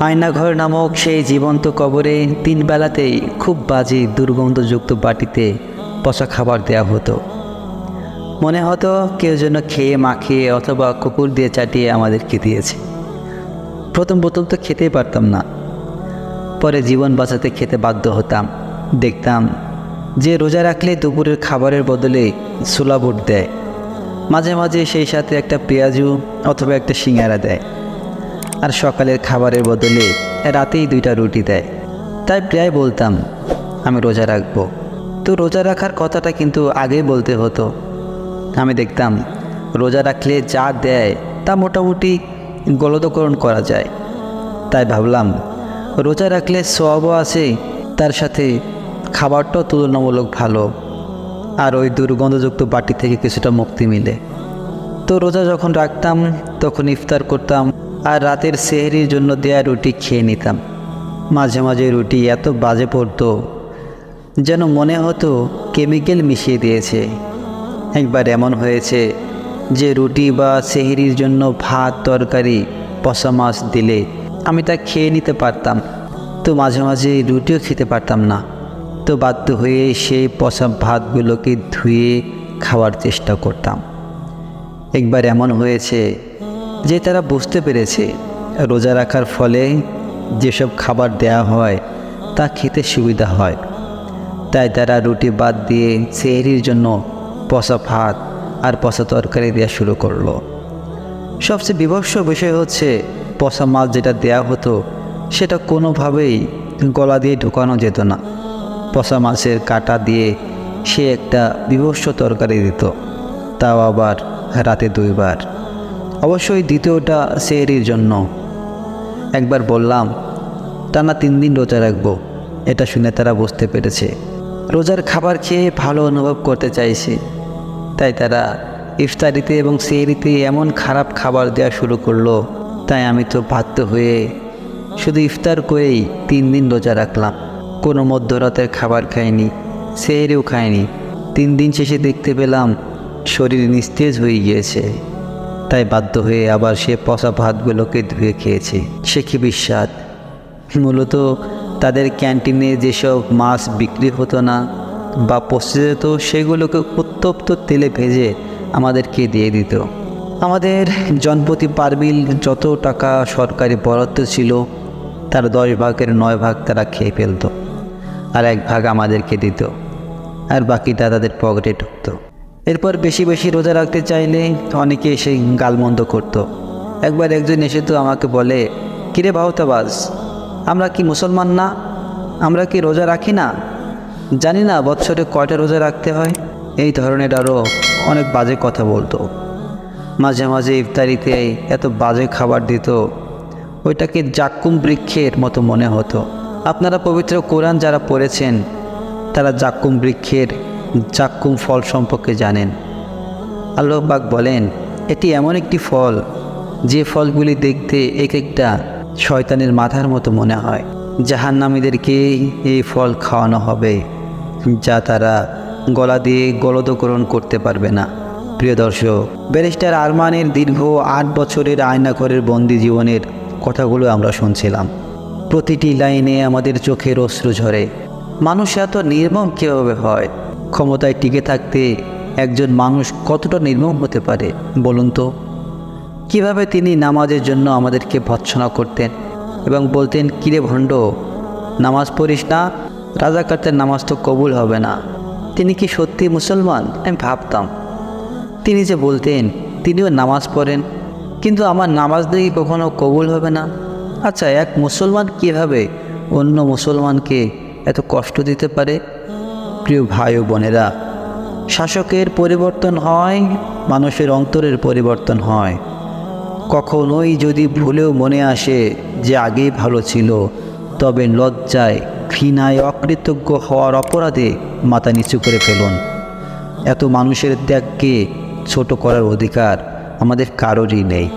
আয়নাঘর নামক সেই জীবন্ত কবরে 3 বেলাতেই খুব বাজে দুর্গন্ধযুক্ত বাটিতে পচা খাবার দেওয়া হতো। মনে হতো কেউ যেন খেয়ে মাখিয়ে অথবা কুকুর দিয়ে চাটিয়ে আমাদেরকে দিয়েছে। প্রথম তো খেতেই পারতাম না, পরে জীবন বাঁচাতে খেতে বাধ্য হতাম। দেখতাম যে রোজা রাখলে দুপুরের খাবারের বদলে ছোলা বুট দেয়, মাঝে মাঝে সেই সাথে একটা পেঁয়াজু অথবা একটা সিঙ্গারা দেয়, আর সকালের খাবারের বদলে রাতেই 2টা রুটি দেয়। তাই প্রায় বলতাম আমি রোজা রাখবো। তো রোজা রাখার কথাটা কিন্তু আগেই বলতে হতো। আমি দেখতাম রোজা রাখলে যা দেয় তা মোটামুটি গলদকরণ করা যায়। তাই ভাবলাম রোজা রাখলে সওয়াবও আছে, তার সাথে খাবারটাও তুলনামূলক ভালো, আর ওই দুর্গন্ধযুক্ত বাটি থেকে কিছুটা মুক্তি মিলে। তো রোজা যখন রাখতাম তখন ইফতার করতাম, আর রাতের সেহরির জন্য দেয়া রুটি খেয়ে নিতাম। মাঝে মাঝে রুটি এত বাজে পড়তো যেন মনে হতো কেমিক্যাল মিশিয়ে দিয়েছে। একবার এমন হয়েছে যে রুটি বা সেহরির জন্য ভাত তরকারি পচা মাছ দিলে আমি তা খেয়ে নিতে পারতাম, তো মাঝে মাঝে রুটিও খেতে পারতাম না। তো বাধ্য হয়ে সেই পচা ভাতগুলোকে ধুয়ে খাওয়ার চেষ্টা করতাম। একবার এমন হয়েছে যে তারা বুঝতে পেরেছে রোজা রাখার ফলে যেসব খাবার দেয়া হয় তা খেতে সুবিধা হয়, তাই তারা রুটি বাদ দিয়ে সেহরির জন্য পচা ভাত আর পচা তরকারি দেওয়া শুরু করলো। সবচেয়ে বিভৎস বিষয় হচ্ছে পচা মাছ যেটা দেয়া হতো সেটা কোনোভাবেই গলা দিয়ে ঢোকানো যেত না। পচা মাছের কাঁটা দিয়ে সে একটা বিভৎস তরকারি দিত, তাও আবার রাতে 2 বার। অবশ্যই দ্বিতীয়টা সেহরির জন্য। একবার বললাম টানা 3 দিন রোজা রাখবো। এটা শুনে তারা বুঝতে পেরেছে রোজার খাবার খেয়ে ভালো অনুভব করতে চাইছে, তাই তারা ইফতারিতে এবং সেহরিতে এমন খারাপ খাবার দেওয়া শুরু করলো। তাই আমি তো বাধ্য হয়ে শুধু ইফতার করেই 3 দিন রোজা রাখলাম। কোনো মধ্যরাতের খাবার খাইনি, সেহরিও খাইনি। 3 দিন শেষে দেখতে পেলাম শরীর নিস্তেজ হয়ে গিয়েছে। তাই বাধ্য হয়ে আবার সে পচা ভাতগুলোকে ধুয়ে খেয়েছে। সে কি বিস্বাদ! মূলত তাদের ক্যান্টিনে যেসব মাছ বিক্রি হতো না বা পচে যেত সেগুলোকে উত্তপ্ত তেলে ভেজে আমাদেরকে দিয়ে দিত। আমাদের জনপ্রতি পারবিল যত টাকা সরকারি বরাদ্দ ছিল তার 10 ভাগের 9 ভাগ তারা খেয়ে ফেলত, আর 1 ভাগ আমাদেরকে দিত, আর বাকিটা তাদের পকেটে ঢুকত। এরপর বেশি বেশি রোজা রাখতে চাইলে অনেকে এসে গালমন্দ করত। একবার একজন এসে তো আমাকে বলে, কিরে ভাওতাবাজ, আমরা কি মুসলমান না? আমরা কি রোজা রাখি না? জানি না বৎসরে কয়টা রোজা রাখতে হয়? এই ধরনের আরও অনেক বাজে কথা বলতো। মাঝে মাঝে ইফতারিতে এত বাজে খাবার দিত, ওইটাকে জাক্কুম বৃক্ষের মতো মনে হতো। আপনারা পবিত্র কোরআন যারা পড়েছেন তারা জাক্কুম বৃক্ষের জাক্কুম ফল সম্পর্কে জানেন। আল্লাহ পাক বলেন, এটি এমন একটি ফল যে ফলগুলি দেখতে এক একটা শয়তানের মাথার মতো মনে হয়। জাহান্নামীদেরকে এই ফল খাওয়ানো হবে যা তারা গলা দিয়ে গলদকরণ করতে পারবে না। প্রিয় দর্শক, ব্যারিস্টার আরমানের দীর্ঘ 8 বছরের আয়নাঘরের বন্দি জীবনের কথাগুলো আমরা শুনছিলাম। প্রতিটি লাইনে আমাদের চোখের অশ্রু ঝরে। মানুষ এত নির্মম কীভাবে হয়? ক্ষমতায় টিকে থাকতে একজন মানুষ কতটা নির্মম হতে পারে বলুন তো? কিভাবে তিনি নামাজের জন্য আমাদেরকে ভৎসনা করতেন এবং বলতেন, কিরে ভণ্ড, নামাজ পড়িস না, রাজাকারদের নামাজ তো কবুল হবে না। তিনি কি সত্যি মুসলমান? আমি ভাবতাম। তিনি যে বলতেন তিনিও নামাজ পড়েন, কিন্তু আমার নামাজ দেখি কখনো কবুল হবে না। আচ্ছা, এক মুসলমান কিভাবে অন্য মুসলমানকে এত কষ্ট দিতে পারে? প্রিয় ভাই ও বোনেরা, শাসকের পরিবর্তন হয়, মানুষের অন্তরের পরিবর্তন হয়। কখনোই যদি ভুলেও মনে আসে যে আগেই ভালো ছিল, তবে লজ্জায় ঘৃণায় অকৃতজ্ঞ হওয়ার অপরাধে মাথা নিচু করে ফেলুন। এত মানুষের ত্যাগকে ছোট করার অধিকার আমাদের কারোরই নেই।